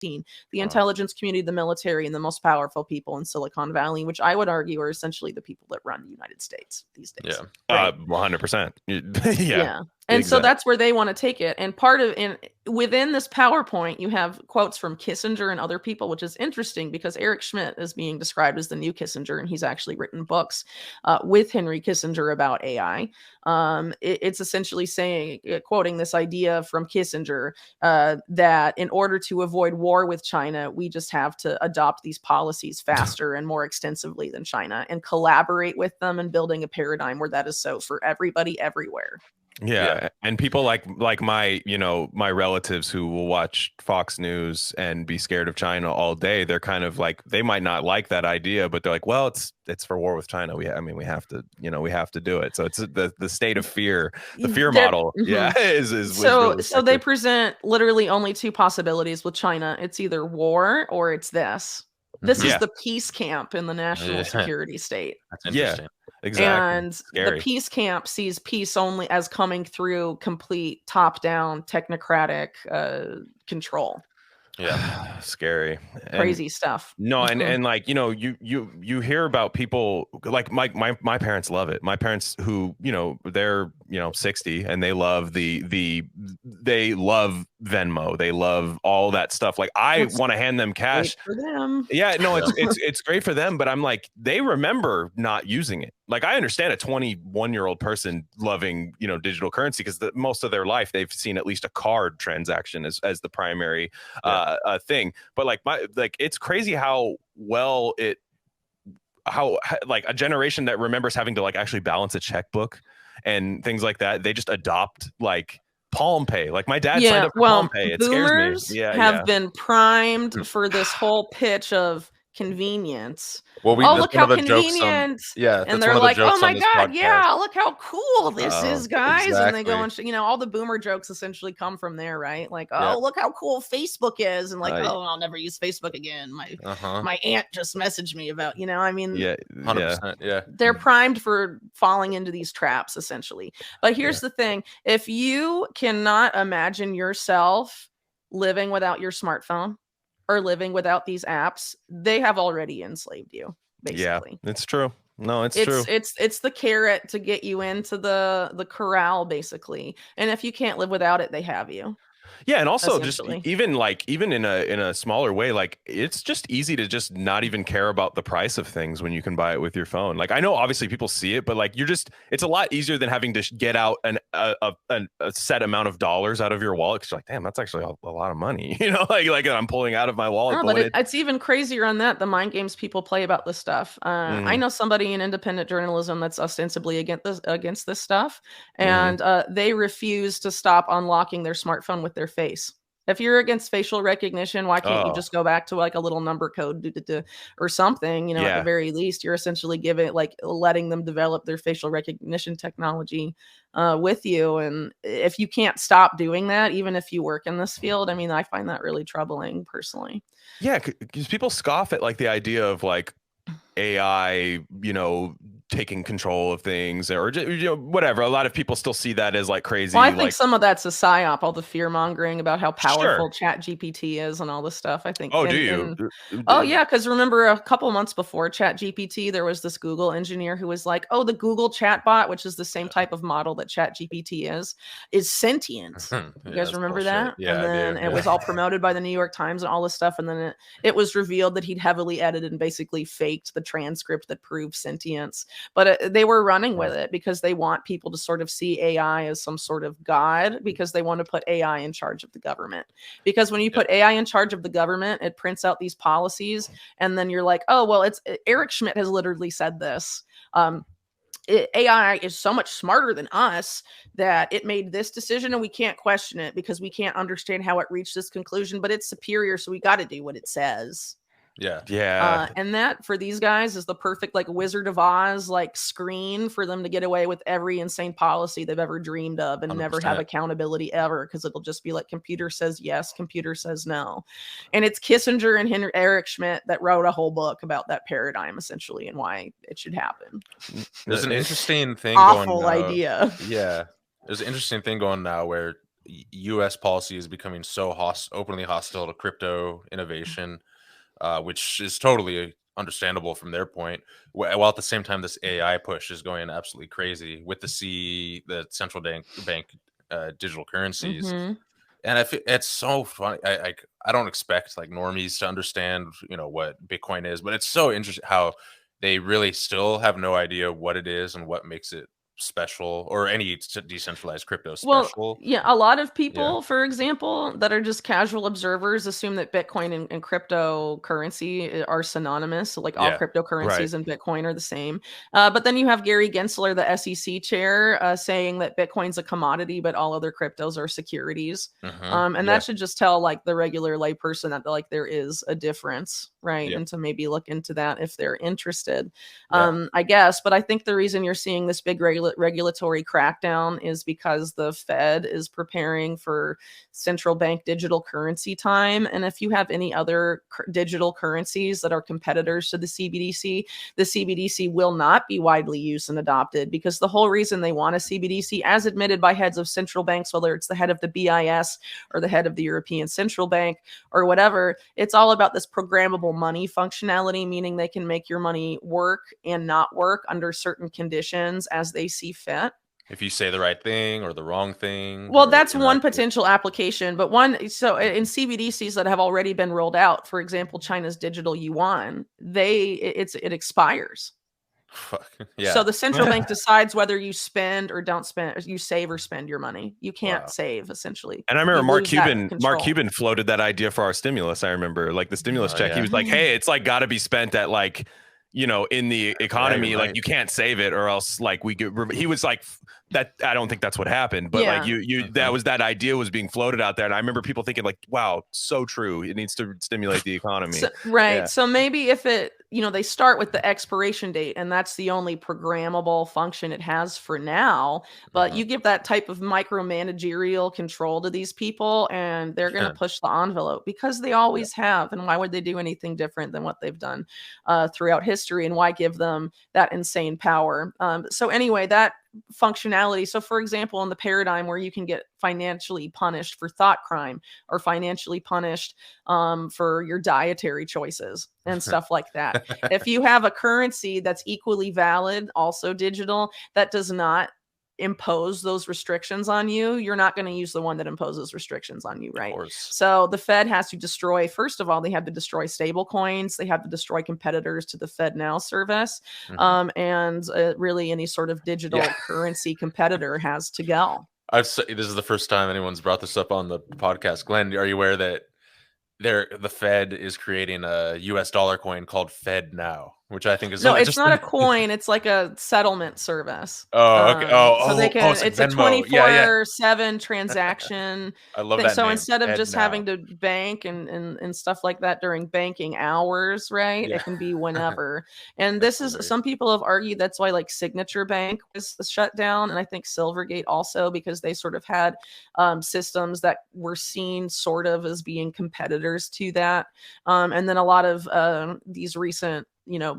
the intelligence community, the military, and the most powerful people in Silicon Valley, which I would argue are essentially the people that run the United States these days. Yeah, right? 100%. Yeah. And so that's where they want to take it. And within this PowerPoint, you have quotes from Kissinger and other people, which is interesting because Eric Schmidt is being described as the new Kissinger, and he's actually written books with Henry Kissinger about AI. It's essentially quoting this idea from Kissinger that in order to avoid war with China, we just have to adopt these policies faster and more extensively than China and collaborate with them and building a paradigm where that is so for everybody everywhere. Yeah. And people like my, my relatives who will watch Fox News and be scared of China all day. They're kind of like, they might not like that idea, but they're like, well, it's for war with China. We have to, we have to do it. So it's the state of fear, the fear model. Yeah. So they present literally only two possibilities with China. It's either war or it's this. This is the peace camp in the national security state. That's interesting. Exactly. And Scary. the peace camp sees peace only as coming through complete top-down technocratic control. Yeah, scary, crazy stuff. No, and like you hear about people like my parents love it. My parents who they're 60 and they love they love Venmo. They love all that stuff. Like I want to hand them cash for them. Yeah, no, it's great for them, but I'm like they remember not using it. Like I understand a 21-year-old person loving digital currency because most of their life they've seen at least a card transaction as the primary thing. But it's crazy how well how a generation that remembers having to actually balance a checkbook and things like that, they just adopt Palm Pay. Like my dad signed up for Palm Pay. It boomers scares me. Yeah, have been primed for this whole pitch of convenience. Well, look how convenient. And they're like, oh my God, look how cool this is, guys. Exactly. And they go and all the boomer jokes essentially come from there, right? Like, look how cool Facebook is. And I'll never use Facebook again. My aunt just messaged me about, 100%. Yeah. They're primed for falling into these traps essentially. But here's the thing. If you cannot imagine yourself living without your smartphone, or living without these apps, they have already enslaved you, basically. Yeah, it's true. No, it's true. It's the carrot to get you into the corral, basically. And if you can't live without it, they have you. Yeah, and also just even in a smaller way, it's just easy to just not even care about the price of things when you can buy it with your phone. Like I know obviously people see it, but it's a lot easier than having to get out a set amount of dollars out of your wallet. Cause you're like, damn, that's actually a lot of money. Like I'm pulling out of my wallet. No, but it's even crazier on that. The mind games people play about this stuff. I know somebody in independent journalism that's ostensibly against this stuff, and they refuse to stop unlocking their smartphone with their face. If you're against facial recognition, why can't you just go back to a little number code or something? At the very least, you're essentially letting them develop their facial recognition technology with you. And if you can't stop doing that, even if you work in this field, I find that really troubling personally. Yeah, because people scoff at the idea of AI, taking control of things or whatever. A lot of people still see that as crazy. Well, I think some of that's a psyop, all the fear mongering about how powerful Chat GPT is and all this stuff. I think. Oh, do you? Oh yeah, because remember a couple months before Chat GPT, there was this Google engineer who was like, "Oh, the Google chatbot, which is the same type of model that Chat GPT is sentient." You guys remember that? Yeah, and then it was all promoted by the New York Times and all this stuff, and then it was revealed that he'd heavily edited and basically faked the transcript that proved sentience. But they were running with it because they want people to sort of see AI as some sort of god, because they want to put AI in charge of the government. Because when you put AI in charge of the government, it prints out these policies, and then you're like, oh, well, Eric Schmidt has literally said this. AI is so much smarter than us that it made this decision and we can't question it because we can't understand how it reached this conclusion, but it's superior, so we got to do what it says. Yeah. And that for these guys is the perfect Wizard of Oz screen for them to get away with every insane policy they've ever dreamed of and 100%. Never have accountability ever, because it'll just be computer says yes, computer says no. And it's Kissinger and Eric Schmidt that wrote a whole book about that paradigm essentially and why it should happen. There's an interesting thing awful idea. Yeah. There's an interesting thing going now where U.S. policy is becoming so openly hostile to crypto innovation, which is totally understandable from their point. While at the same time, this AI push is going absolutely crazy with the central bank digital currencies. Mm-hmm. And it's so funny. I don't expect like normies to understand, what Bitcoin is, but it's so interesting how they really still have no idea what it is and what makes it special, or any decentralized crypto Well, special. yeah, a lot of Yeah. people, for example, that are just casual observers assume that Bitcoin and cryptocurrency are synonymous. So, like all Yeah. Right. cryptocurrencies and Bitcoin are the same. But then you have Gary Gensler, the SEC chair, saying that Bitcoin's a commodity, but all other cryptos are securities. And Yeah. that should just tell like the regular layperson that like there is a difference, right? Yeah. And to maybe look into that if they're interested. Yeah. I guess. But I think the reason you're seeing this big regulatory crackdown is because the Fed is preparing for central bank digital currency time. And if you have any other digital currencies that are competitors to the CBDC will not be widely used and adopted, because the whole reason they want a CBDC, as admitted by heads of central banks, whether it's the head of the BIS or the head of the European Central Bank or whatever, it's all about this programmable money functionality, meaning they can make your money work and not work under certain conditions as they see fit. If you say the right thing or the wrong thing, Well, or that's one interact with- potential application, but so in CBDCs that have already been rolled out, for example, China's digital yuan, it expires. Fuck. So Yeah. the central bank decides whether you spend or don't spend, you save or spend your money. You can't Wow. save, essentially. And I remember You Mark lose that Cuban control. floated that idea for our stimulus. I remember like the stimulus Oh, check. He yeah. was like, hey, it's like got to be spent at like, in the economy, like right. you can't save it or else like we get, he was like that. I don't think that's what happened, but like Yeah. that was, that idea was being floated out there. And I remember people thinking like, wow, so true. It needs to stimulate the economy. Right. Yeah. So maybe if they start with the expiration date and that's the only programmable function it has for now, but you give that type of micromanagerial control to these people and they're going to push the envelope, because they always have. And why would they do anything different than what they've done throughout history? And why give them that insane power? So anyway, that functionality. So for example, in the paradigm where you can get financially punished for thought crime or financially punished for your dietary choices and stuff like that. If you have a currency that's equally valid, also digital, that does not impose those restrictions on you, you're not going to use the one that imposes restrictions on you, right? So the Fed has to destroy, first of all, they have to destroy stable coins, they have to destroy competitors to the Fed Now service, and really any sort of digital currency competitor has to go. This is the first time anyone's brought this up on the podcast. Glenn, are you aware that the Fed is creating a US dollar coin called Fed Now, which I think is it's not a coin, it's like a settlement service. Oh, okay. So they can, it's a Venmo. 24/7 transaction. I love thing. that So name. instead of Fed just Now. having to bank and stuff like that during banking hours, right? Yeah. It can be whenever. And this is, some people have argued that's why like Signature Bank was shut down, and I think Silvergate also, because they sort of had systems that were seen sort of as being competitors to that. And then a lot of these recent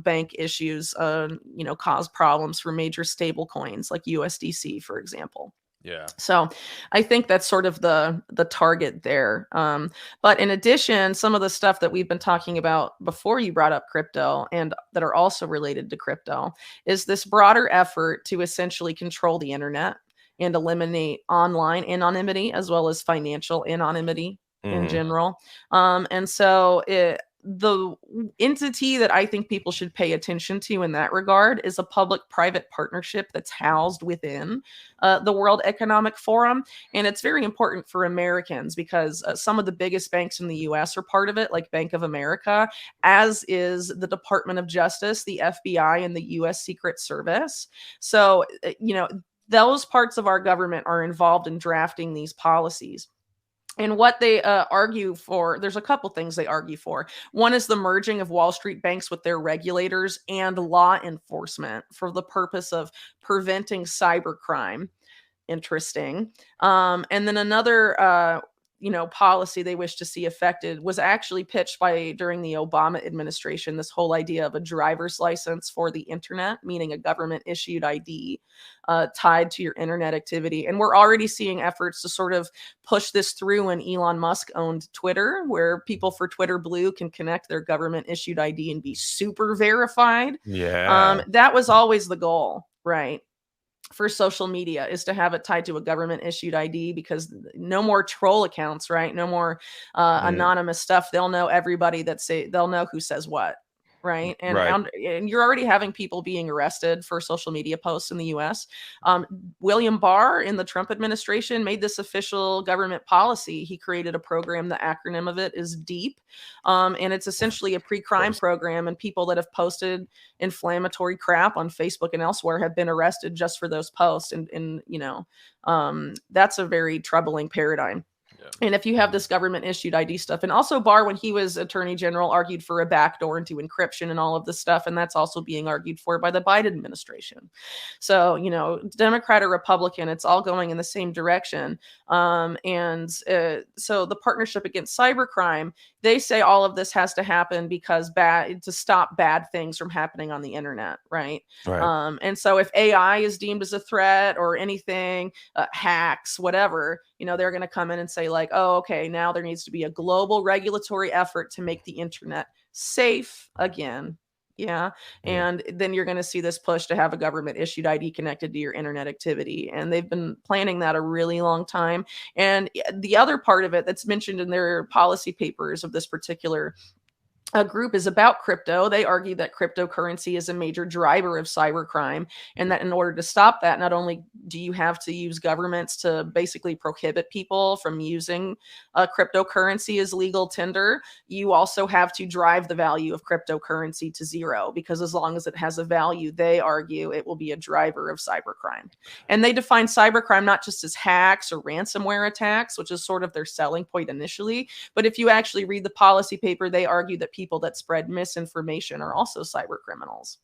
bank issues cause problems for major stable coins like USDC, for example. Yeah. So I think that's sort of the target there. But in addition, some of the stuff that we've been talking about before you brought up crypto and that are also related to crypto is this broader effort to essentially control the internet and eliminate online anonymity as well as financial anonymity in general. And so the entity that I think people should pay attention to in that regard is a public-private partnership that's housed within the World Economic Forum. And it's very important for Americans because some of the biggest banks in the US are part of it, like Bank of America, as is the Department of Justice, the FBI, and the US Secret Service. So, those parts of our government are involved in drafting these policies. And what they argue for, there's a couple things they argue for. One is the merging of Wall Street banks with their regulators and law enforcement for the purpose of preventing cybercrime. Interesting. And then another policy they wish to see affected was actually pitched during the Obama administration, this whole idea of a driver's license for the internet, meaning a government issued ID tied to your internet activity. And we're already seeing efforts to sort of push this through when Elon Musk owned Twitter, where people for Twitter Blue can connect their government issued ID and be super verified. Yeah. That was always the goal, right? For social media, is to have it tied to a government issued ID, because no more troll accounts, right? No more anonymous stuff. They'll know everybody they'll know who says what, right? And you're already having people being arrested for social media posts in the US. William Barr in the Trump administration made this official government policy. He created a program. The acronym of it is DEEP. And it's essentially a pre-crime program, and people that have posted inflammatory crap on Facebook and elsewhere have been arrested just for those posts. And that's a very troubling paradigm. And if you have this government issued ID stuff, and also Barr, when he was attorney general, argued for a backdoor into encryption and all of this stuff. And that's also being argued for by the Biden administration. So, Democrat or Republican, it's all going in the same direction. So the Partnership Against Cybercrime, they say all of this has to happen because to stop bad things from happening on the internet. Right. And so if AI is deemed as a threat or anything, hacks, whatever, they're going to come in and say like, oh, okay, now there needs to be a global regulatory effort to make the internet safe again. Yeah. And then you're going to see this push to have a government issued ID connected to your internet activity. And they've been planning that a really long time. And the other part of it that's mentioned in their policy papers of this particular group is about crypto. They argue that cryptocurrency is a major driver of cybercrime, and that in order to stop that, not only do you have to use governments to basically prohibit people from using cryptocurrency as legal tender, you also have to drive the value of cryptocurrency to zero, because as long as it has a value, they argue it will be a driver of cybercrime. And they define cybercrime not just as hacks or ransomware attacks, which is sort of their selling point initially, but if you actually read the policy paper, they argue that people that spread misinformation are also cyber criminals.